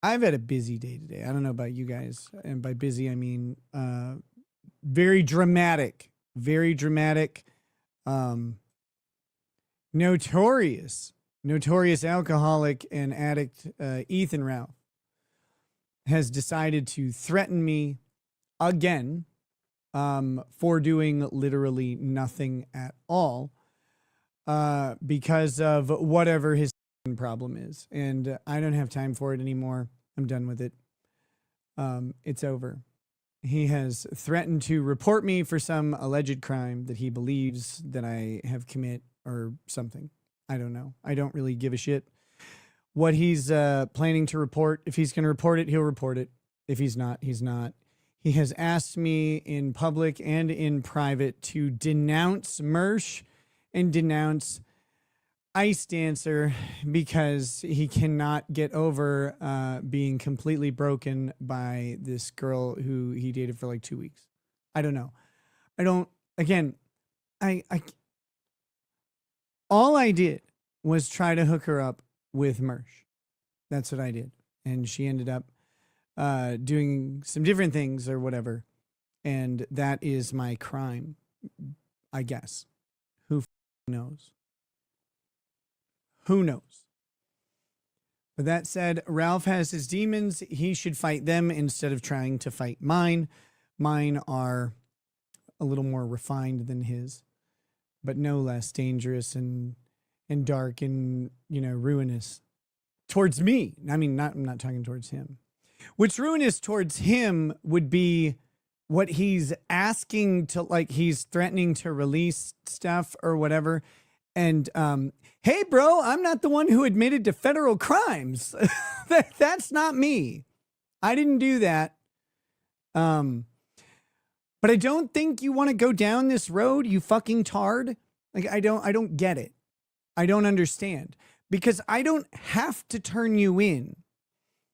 I've had a busy day today. I don't know about you guys. And by busy, I mean very dramatic. Very dramatic. Um, notorious alcoholic and addict Ethan Ralph has decided to threaten me again for doing literally nothing at all because of whatever his problem is. And I don't have time for it anymore. I'm done with it. It's over. He has threatened to report me for some alleged crime that he believes that I have commit or something. I don't know. I don't really give a shit what he's planning to report. If he's going to report it, he'll report it. If he's not, he's not. He has asked me in public and in private to denounce Mersh and denounce Ice Dancer because he cannot get over being completely broken by this girl who he dated for like 2 weeks. I don't know. All I did was try to hook her up with Mersh. That's what I did. And she ended up doing some different things or whatever. And that is my crime, I guess. Who knows? Who knows? But that said, Ralph has his demons. He should fight them instead of trying to fight mine. Mine are a little more refined than his, but no less dangerous and dark and, ruinous towards me. I mean, I'm not talking towards him. What's ruinous towards him would be what he's asking to, like, he's threatening to release stuff or whatever. And, hey, bro, I'm not the one who admitted to federal crimes. That's not me. I didn't do that. But I don't think you want to go down this road, you fucking tard. Like, I don't get it. I don't understand. Because I don't have to turn you in.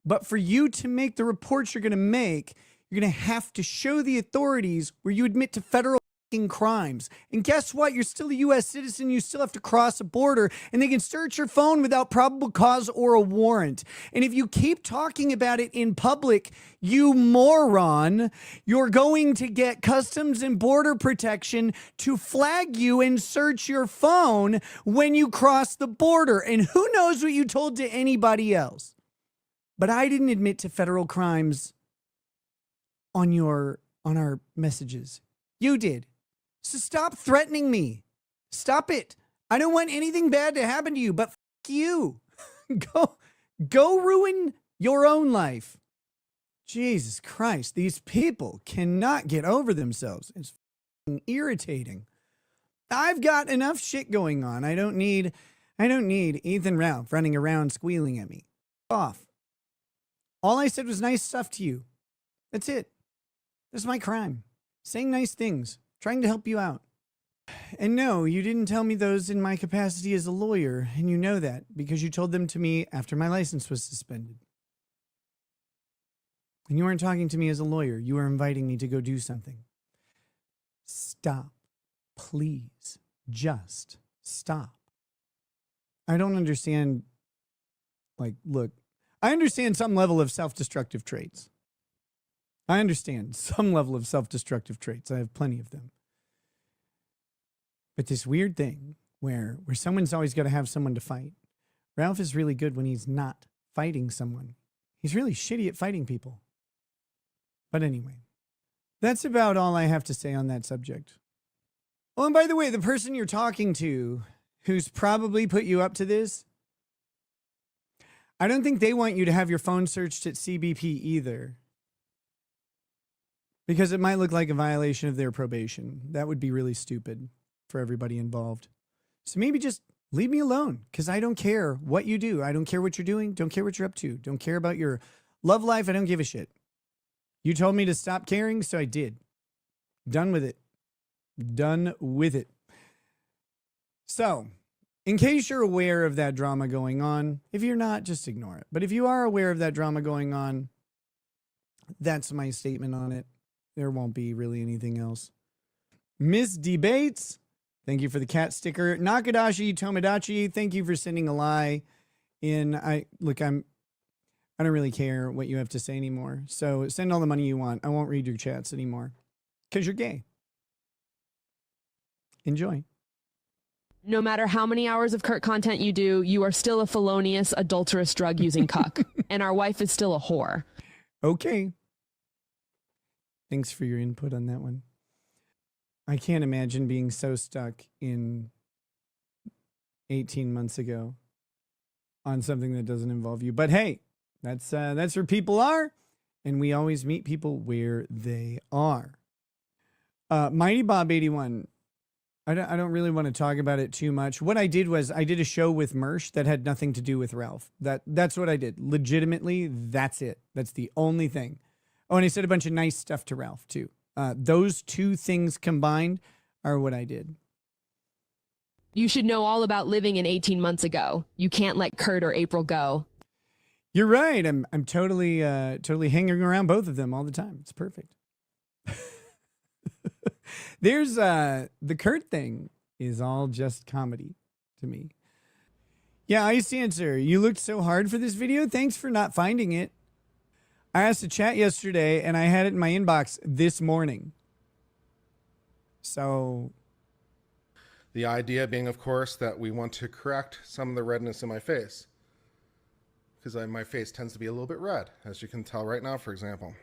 But for you to make the reports you're going to make, you're going to have to show the authorities where you admit to federal crimes. And guess what? You're still a U.S. citizen. You still have to cross a border, and they can search your phone without probable cause or a warrant. And if you keep talking about it in public, you moron, you're going to get Customs and Border Protection to flag you and search your phone when you cross the border. And who knows what you told to anybody else? But I didn't admit to federal crimes on our messages. You did. So stop threatening me. Stop it. I don't want anything bad to happen to you, but fuck you. Go ruin your own life. Jesus Christ, these people cannot get over themselves. It's irritating. I've got enough shit going on. I don't need Ethan Ralph running around squealing at me. Off. All I said was nice stuff to you. That's it. That's my crime. Saying nice things. Trying to help you out. And no, you didn't tell me those in my capacity as a lawyer, and you know that because you told them to me after my license was suspended. And you weren't talking to me as a lawyer. You were inviting me to go do something. Stop. Please. Just stop. I don't understand. Like, look, I understand some level of self-destructive traits. I understand some level of self-destructive traits. I have plenty of them. But this weird thing where someone's always got to have someone to fight. Ralph is really good when he's not fighting someone. He's really shitty at fighting people. But anyway, that's about all I have to say on that subject. Oh, and by the way, the person you're talking to who's probably put you up to this, I don't think they want you to have your phone searched at CBP either. Because it might look like a violation of their probation. That would be really stupid for everybody involved. So maybe just leave me alone, because I don't care what you do. I don't care what you're doing. Don't care what you're up to. Don't care about your love life. I don't give a shit. You told me to stop caring, so I did. Done with it. Done with it. So, in case you're aware of that drama going on, if you're not, just ignore it. But if you are aware of that drama going on, that's my statement on it. There won't be really anything else. Miss Debates, thank you for the cat sticker. Nakadashi Tomodachi, thank you for sending a lie in. I don't really care what you have to say anymore. So send all the money you want. I won't read your chats anymore because you're gay. Enjoy. No matter how many hours of Kurt content you do, you are still a felonious, adulterous, drug-using cuck. And our wife is still a whore. Okay. Thanks for your input on that one. I can't imagine being so stuck in 18 months ago on something that doesn't involve you. But hey, that's where people are, and we always meet people where they are. Mighty Bob 81. I don't really want to talk about it too much. What I did was I did a show with Mersh that had nothing to do with Ralph. That's what I did. Legitimately, that's it. That's the only thing. Oh, and I said a bunch of nice stuff to Ralph too. Those two things combined are what I did. You should know all about living in 18 months ago. You can't let Kurt or April go. You're right. I'm totally hanging around both of them all the time. It's perfect. There's the Kurt thing is all just comedy to me. Yeah, Ice Answer, you looked so hard for this video. Thanks for not finding it. I asked to chat yesterday and I had it in my inbox this morning. So the idea being, of course, that we want to correct some of the redness in my face. Because my face tends to be a little bit red, as you can tell right now, for example.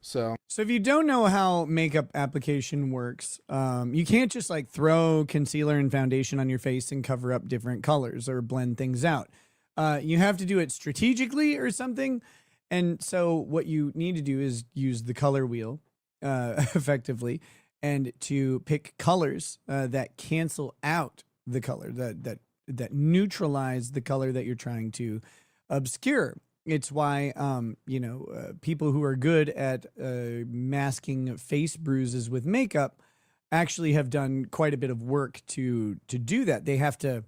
So if you don't know how makeup application works, you can't just like throw concealer and foundation on your face and cover up different colors or blend things out. You have to do it strategically or something. And so what you need to do is use the color wheel effectively and to pick colors that cancel out the color, that neutralize the color that you're trying to obscure. It's why, people who are good at masking face bruises with makeup actually have done quite a bit of work to do that. They have to,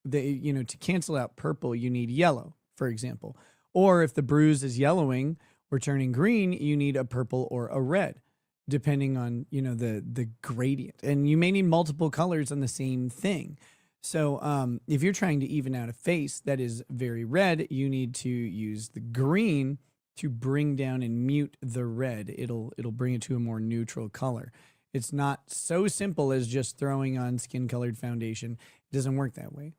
to cancel out purple, you need yellow, for example. Or if the bruise is yellowing or turning green, you need a purple or a red, depending on, the gradient. And you may need multiple colors on the same thing. So if you're trying to even out a face that is very red, you need to use the green to bring down and mute the red. It'll bring it to a more neutral color. It's not so simple as just throwing on skin colored foundation. It doesn't work that way.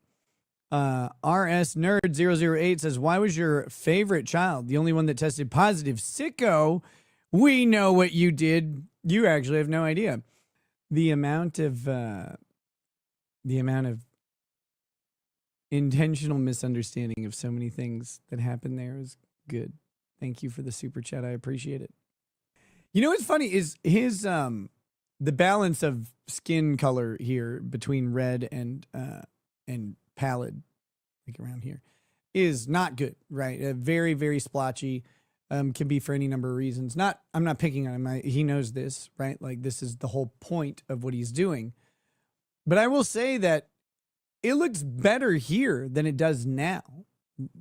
RS Nerd 008 says, why was your favorite child the only one that tested positive? Sicko, we know what you did. You actually have no idea. The amount of intentional misunderstanding of so many things that happened there is good. Thank you for the super chat. I appreciate it. You know what's funny is his the balance of skin color here between red and pallid, like around here, is not good, right? Very, very splotchy. Can be for any number of reasons. I'm not picking on him. He knows this, right? Like this is the whole point of what he's doing. But I will say that it looks better here than it does now.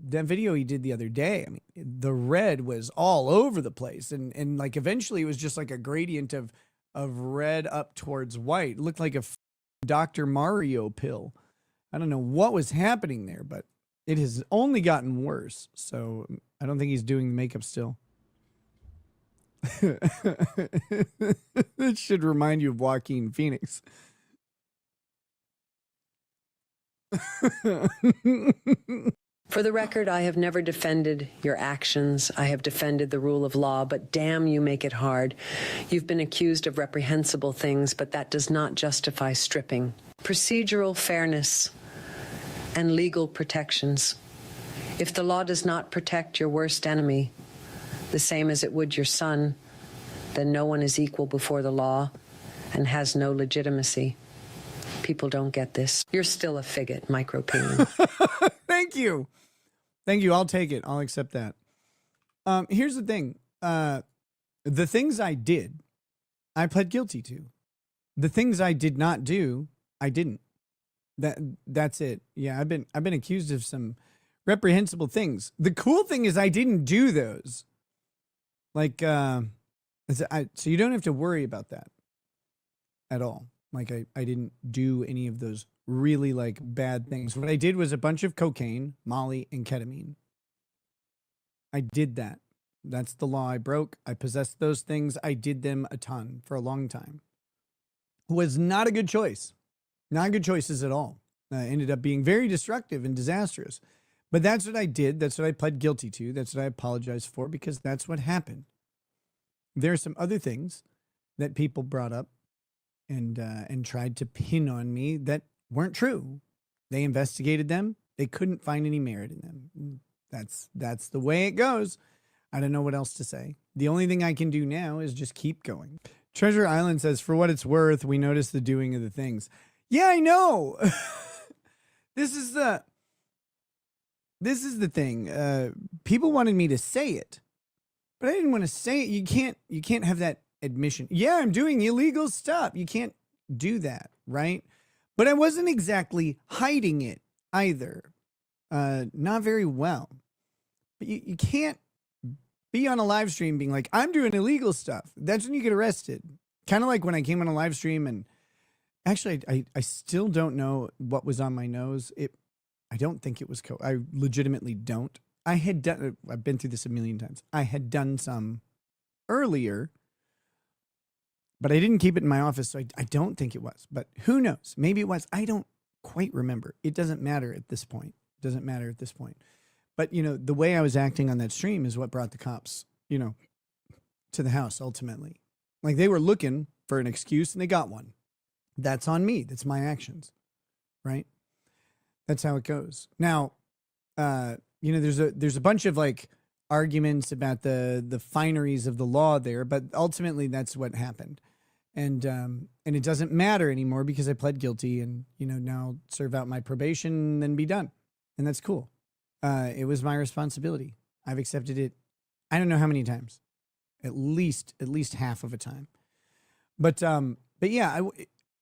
That video he did the other day, I mean, the red was all over the place. And like eventually it was just like a gradient of red up towards white. It looked like a Dr. Mario pill. I don't know what was happening there, but it has only gotten worse. So I don't think he's doing the makeup still. It should remind you of Joaquin Phoenix. For the record, I have never defended your actions. I have defended the rule of law, but damn, you make it hard. You've been accused of reprehensible things, but that does not justify stripping. Procedural fairness and legal protections. If the law does not protect your worst enemy, the same as it would your son, then no one is equal before the law and has no legitimacy. People don't get this. You're still a figgot, micropeen. Thank you. Thank you. I'll take it. I'll accept that. Here's the thing. The things I did, I pled guilty to. The things I did not do, I didn't. That's it. Yeah, I've been accused of some reprehensible things. The cool thing is I didn't do those. Like, so you don't have to worry about that at all. Like I didn't do any of those really like bad things. What I did was a bunch of cocaine, Molly, and ketamine. I did that. That's the law I broke. I possessed those things. I did them a ton for a long time. Was not a good choice. Not good choices at all. Ended up being very destructive and disastrous. But that's what I did. That's what I pled guilty to. That's what I apologized for, because that's what happened. There are some other things that people brought up and tried to pin on me that weren't true. They investigated them. They couldn't find any merit in them. That's the way it goes. I don't know what else to say. The only thing I can do now is just keep going. Treasure Island says, for what it's worth, we notice the doing of the things. Yeah, I know. This is the thing. People wanted me to say it, but I didn't want to say it. You can't have that admission. Yeah, I'm doing illegal stuff. You can't do that, right? But I wasn't exactly hiding it either. Not very well. But you can't be on a live stream being like, I'm doing illegal stuff. That's when you get arrested. Kind of like when I came on a live stream, and actually I still don't know what was on my nose. I don't think it was I legitimately don't. I've been through this a million times. I had done some earlier, but I didn't keep it in my office, so I don't think it was. But who knows? Maybe it was. I don't quite remember. It doesn't matter at this point. But, the way I was acting on that stream is what brought the cops, to the house ultimately. Like, they were looking for an excuse and they got one. That's on me. That's my actions, right? That's how it goes. Now, there's a bunch of like arguments about the fineries of the law there, but ultimately that's what happened. And it doesn't matter anymore because I pled guilty and, now serve out my probation and then be done. And that's cool. It was my responsibility. I've accepted it. I don't know how many times, at least half of a time. But yeah,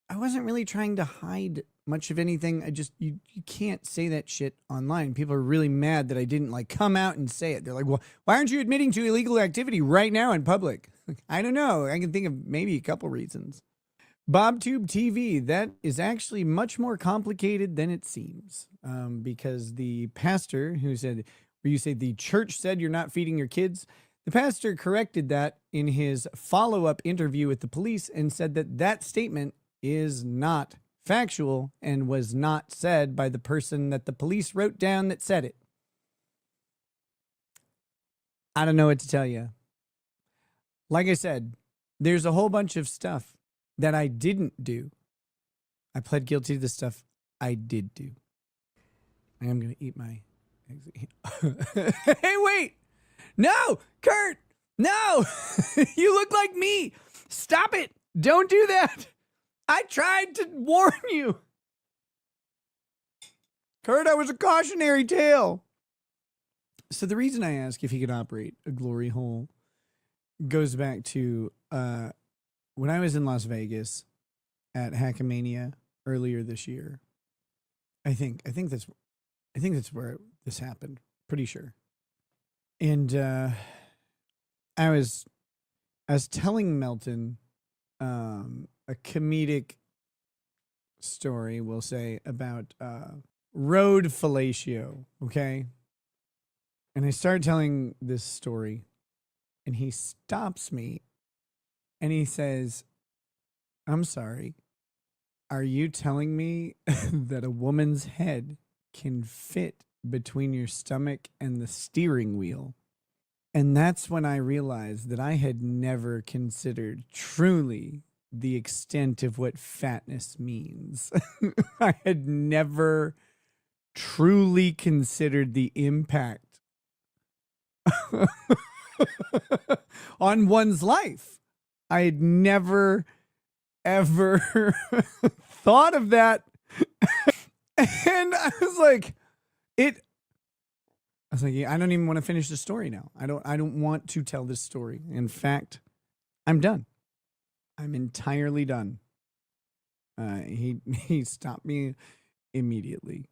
I wasn't really trying to hide much of anything. You can't say that shit online. People are really mad that I didn't like come out and say it. They're like, well, why aren't you admitting to illegal activity right now in public? I don't know. I can think of maybe a couple reasons. BobTube TV, that is actually much more complicated than it seems, because the pastor where you say the church said you're not feeding your kids, the pastor corrected that in his follow-up interview with the police and said that statement is not factual and was not said by the person that the police wrote down that said it. I don't know what to tell you. Like I said, there's a whole bunch of stuff that I didn't do. I pled guilty to the stuff I did do. I am going to eat my exit. Hey, wait! No! Kurt! No! You look like me! Stop it! Don't do that! I tried to warn you! Kurt, I was a cautionary tale! So the reason I ask if he could operate a glory hole goes back to when I was in Las Vegas at Hackamania earlier this year. I think that's where this happened. Pretty sure. And I was telling Melton a comedic story, we'll say, about road fellatio, okay? And I started telling this story, and he stops me, and he says, I'm sorry, are you telling me that a woman's head can fit between your stomach and the steering wheel? And that's when I realized that I had never considered truly the extent of what fatness means. I had never truly considered the impact on one's life. I had never, ever thought of that. And I was like, yeah, I don't even want to finish the story now. I don't want to tell this story. In fact, I'm done. I'm entirely done. He stopped me immediately.